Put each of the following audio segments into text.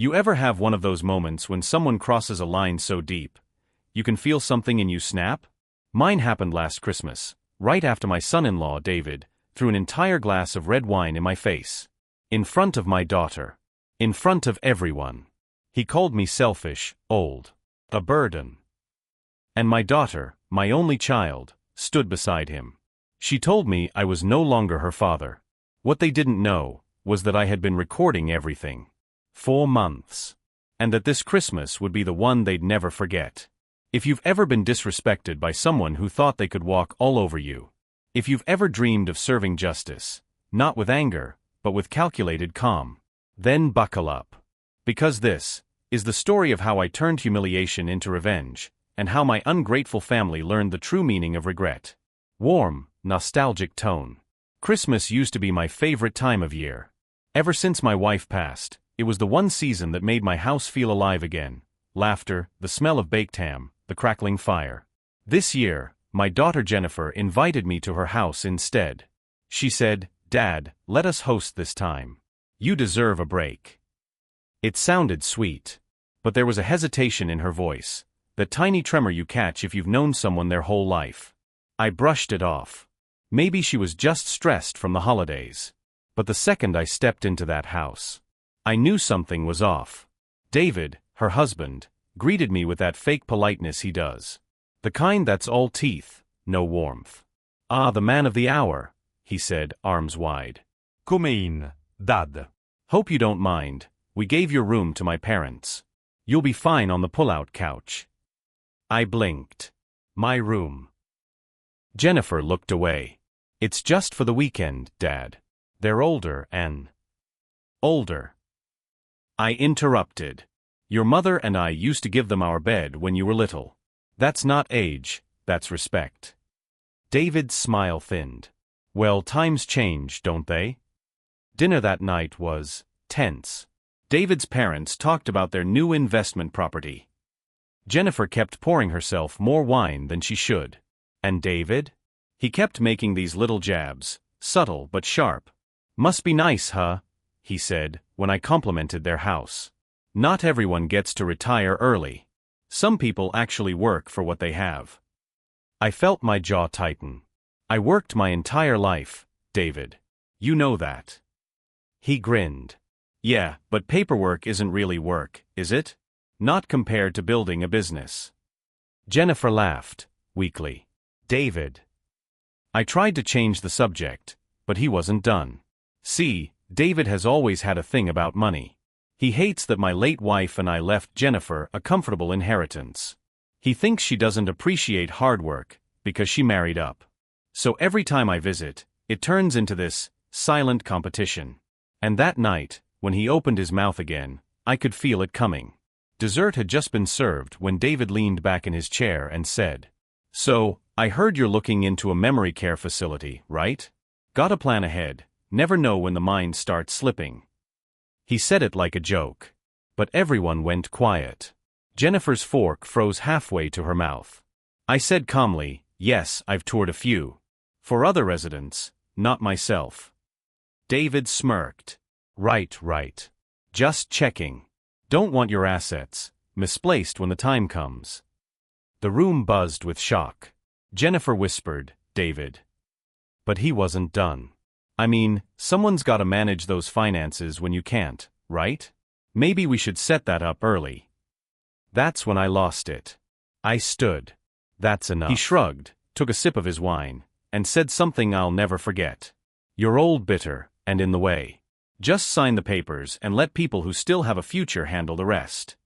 You ever have one of those moments when someone crosses a line so deep, you can feel something in you snap? Mine happened last Christmas, right after my son-in-law, David, threw an entire glass of red wine in my face. In front of my daughter. In front of everyone. He called me selfish, old, a burden. And my daughter, my only child, stood beside him. She told me I was no longer her father. What they didn't know was that I had been recording everything. 4 months. And that this Christmas would be the one they'd never forget. If you've ever been disrespected by someone who thought they could walk all over you. If you've ever dreamed of serving justice, not with anger, but with calculated calm, then buckle up. Because this is the story of how I turned humiliation into revenge, and how my ungrateful family learned the true meaning of regret. Warm, nostalgic tone. Christmas used to be my favorite time of year. Ever since my wife passed, it was the one season that made my house feel alive again. Laughter, the smell of baked ham, the crackling fire. This year, my daughter Jennifer invited me to her house instead. She said, "Dad, let us host this time. You deserve a break." It sounded sweet. But there was a hesitation in her voice, that tiny tremor you catch if you've known someone their whole life. I brushed it off. Maybe she was just stressed from the holidays. But the second I stepped into that house, I knew something was off. David, her husband, greeted me with that fake politeness he does. The kind that's all teeth, no warmth. "Ah, the man of the hour," he said, arms wide. Come in, Dad. "Hope you don't mind. We gave your room to my parents. You'll be fine on the pull-out couch." I blinked. "My room." Jennifer looked away. "It's just for the weekend, Dad. They're older and older." I interrupted. "Your mother and I used to give them our bed when you were little. That's not age, that's respect." David's smile thinned. "Well, times change, don't they?" Dinner that night was tense. David's parents talked about their new investment property. Jennifer kept pouring herself more wine than she should. And David? He kept making these little jabs, subtle but sharp. "Must be nice, huh?" he said, when I complimented their house. "Not everyone gets to retire early. Some people actually work for what they have." I felt my jaw tighten. "I worked my entire life, David. You know that." He grinned. "Yeah, but paperwork isn't really work, is it? Not compared to building a business." Jennifer laughed, weakly. "David." I tried to change the subject, but he wasn't done. "See, David has always had a thing about money. He hates that my late wife and I left Jennifer a comfortable inheritance. He thinks she doesn't appreciate hard work, because she married up. So every time I visit, it turns into this silent competition." And that night, when he opened his mouth again, I could feel it coming. Dessert had just been served when David leaned back in his chair and said, "So, I heard you're looking into a memory care facility, right? Gotta plan ahead, never know when the mind starts slipping." He said it like a joke. But everyone went quiet. Jennifer's fork froze halfway to her mouth. I said calmly, "Yes, I've toured a few. For other residents, not myself." David smirked. Right. Just checking. Don't want your assets misplaced when the time comes." The room buzzed with shock. Jennifer whispered, "David." But he wasn't done. "I mean, someone's gotta manage those finances when you can't, right? Maybe we should set that up early." That's when I lost it. I stood. "That's enough." He shrugged, took a sip of his wine, and said something I'll never forget. "You're old, bitter, and in the way. Just sign the papers and let people who still have a future handle the rest."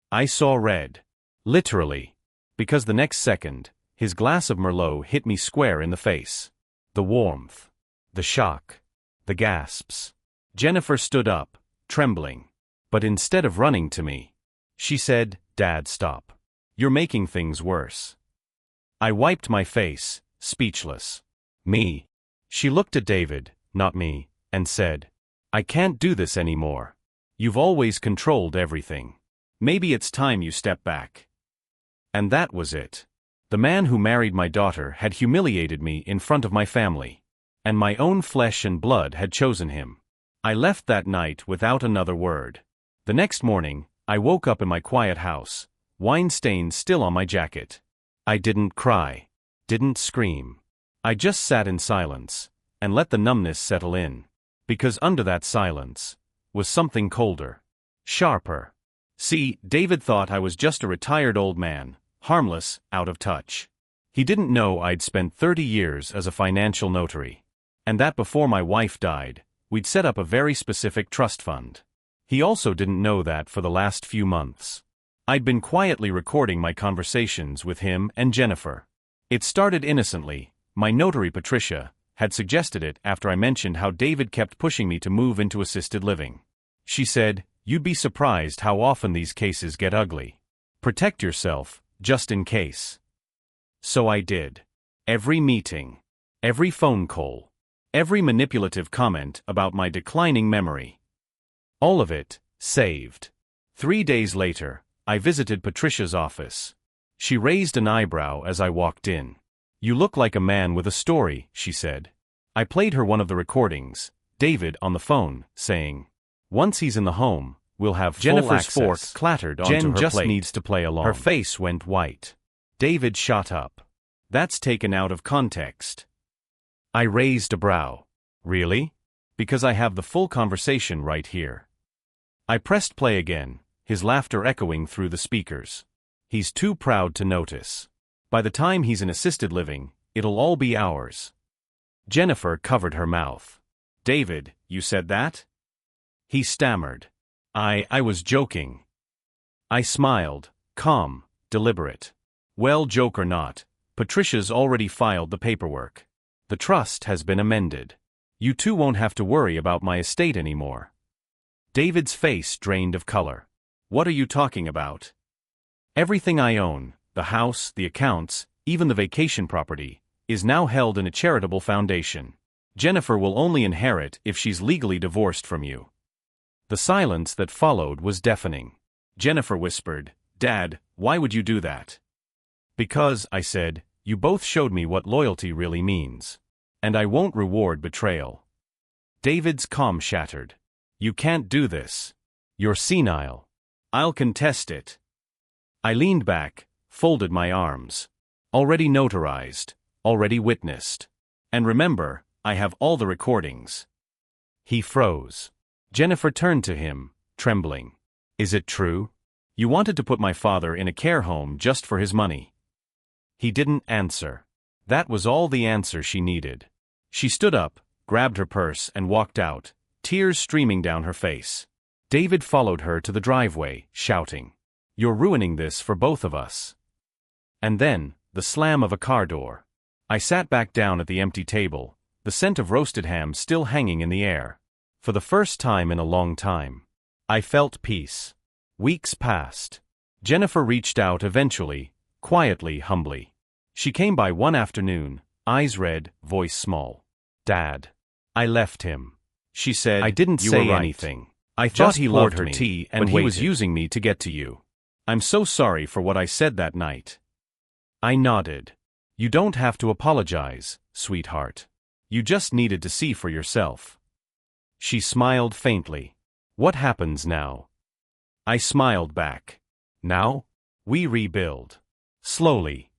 I saw red. Literally. Because the next second, his glass of Merlot hit me square in the face. The warmth. The shock. The gasps. Jennifer stood up, trembling. But instead of running to me, she said, "Dad, stop. You're making things worse." I wiped my face, speechless. "Me?" She looked at David, not me, and said, "I can't do this anymore. You've always controlled everything. Maybe it's time you step back." And that was it. The man who married my daughter had humiliated me in front of my family. And my own flesh and blood had chosen him. I left that night without another word. The next morning, I woke up in my quiet house, wine stains still on my jacket. I didn't cry. Didn't scream. I just sat in silence, and let the numbness settle in. Because under that silence was something colder. Sharper. See, David thought I was just a retired old man, harmless, out of touch. He didn't know I'd spent 30 years as a financial notary. And that before my wife died, we'd set up a very specific trust fund. He also didn't know that for the last few months, I'd been quietly recording my conversations with him and Jennifer. It started innocently. My notary Patricia had suggested it after I mentioned how David kept pushing me to move into assisted living. She said, "You'd be surprised how often these cases get ugly. Protect yourself, just in case." So I did. Every meeting, every phone call, every manipulative comment about my declining memory. All of it saved. 3 days later, I visited Patricia's office. She raised an eyebrow as I walked in. "You look like a man with a story," she said. I played her one of the recordings, David on the phone, saying, "Once he's in the home, we'll have full Jennifer's access." fork clattered onto Jen her just plate. needs to play along. Her face went white. David shot up. "That's taken out of context." I raised a brow. "Really?" "Because I have the full conversation right here." I pressed play again, his laughter echoing through the speakers. "He's too proud to notice. By the time he's in assisted living, it'll all be ours." Jennifer covered her mouth. "David, you said that?" He stammered. I was joking." I smiled, calm, deliberate. "Well, joke or not, Patricia's already filed the paperwork. The trust has been amended. You two won't have to worry about my estate anymore." David's face drained of color. "What are you talking about?" "Everything I own, the house, the accounts, even the vacation property, is now held in a charitable foundation. Jennifer will only inherit if she's legally divorced from you." The silence that followed was deafening. Jennifer whispered, "Dad, why would you do that?" "Because," I said, "you both showed me what loyalty really means. And I won't reward betrayal." David's calm shattered. "You can't do this. You're senile." "I'll contest it." I leaned back, folded my arms. Already notarized, already witnessed. And remember, I have all the recordings. He froze. Jennifer turned to him, trembling. "Is it true? You wanted to put my father in a care home just for his money?" He didn't answer. That was all the answer she needed. She stood up, grabbed her purse and walked out, tears streaming down her face. David followed her to the driveway, shouting, "You're ruining this for both of us." And then, the slam of a car door. I sat back down at the empty table, the scent of roasted ham still hanging in the air. For the first time in a long time, I felt peace. Weeks passed. Jennifer reached out eventually, quietly, humbly. She came by one afternoon, eyes red, voice small. "Dad. I left him." She said, "I didn't say anything. I thought he loved her tea and he was using me to get to you. I'm so sorry for what I said that night." I nodded. "You don't have to apologize, sweetheart. You just needed to see for yourself." She smiled faintly. "What happens now?" I smiled back. "Now? We rebuild. Slowly."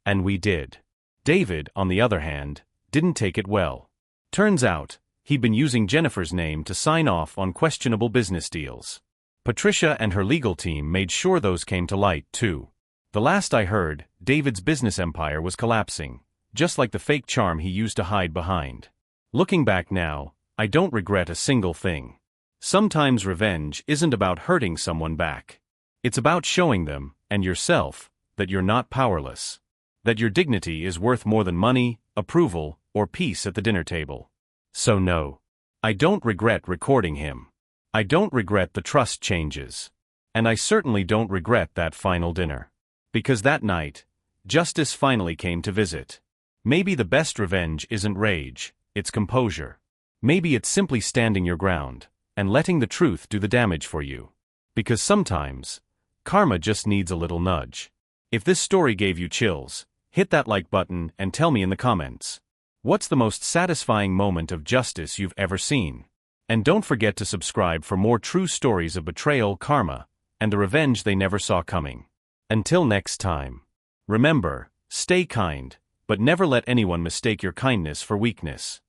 And we did. David, on the other hand, didn't take it well. Turns out, he'd been using Jennifer's name to sign off on questionable business deals. Patricia and her legal team made sure those came to light, too. The last I heard, David's business empire was collapsing, just like the fake charm he used to hide behind. Looking back now, I don't regret a single thing. Sometimes revenge isn't about hurting someone back. It's about showing them, and yourself, that you're not powerless. That your dignity is worth more than money, approval, or peace at the dinner table. So no. I don't regret recording him. I don't regret the trust changes. And I certainly don't regret that final dinner. Because that night, justice finally came to visit. Maybe the best revenge isn't rage, it's composure. Maybe it's simply standing your ground, and letting the truth do the damage for you. Because sometimes, karma just needs a little nudge. If this story gave you chills, hit that like button and tell me in the comments. What's the most satisfying moment of justice you've ever seen? And don't forget to subscribe for more true stories of betrayal, karma, and the revenge they never saw coming. Until next time. Remember, stay kind, but never let anyone mistake your kindness for weakness.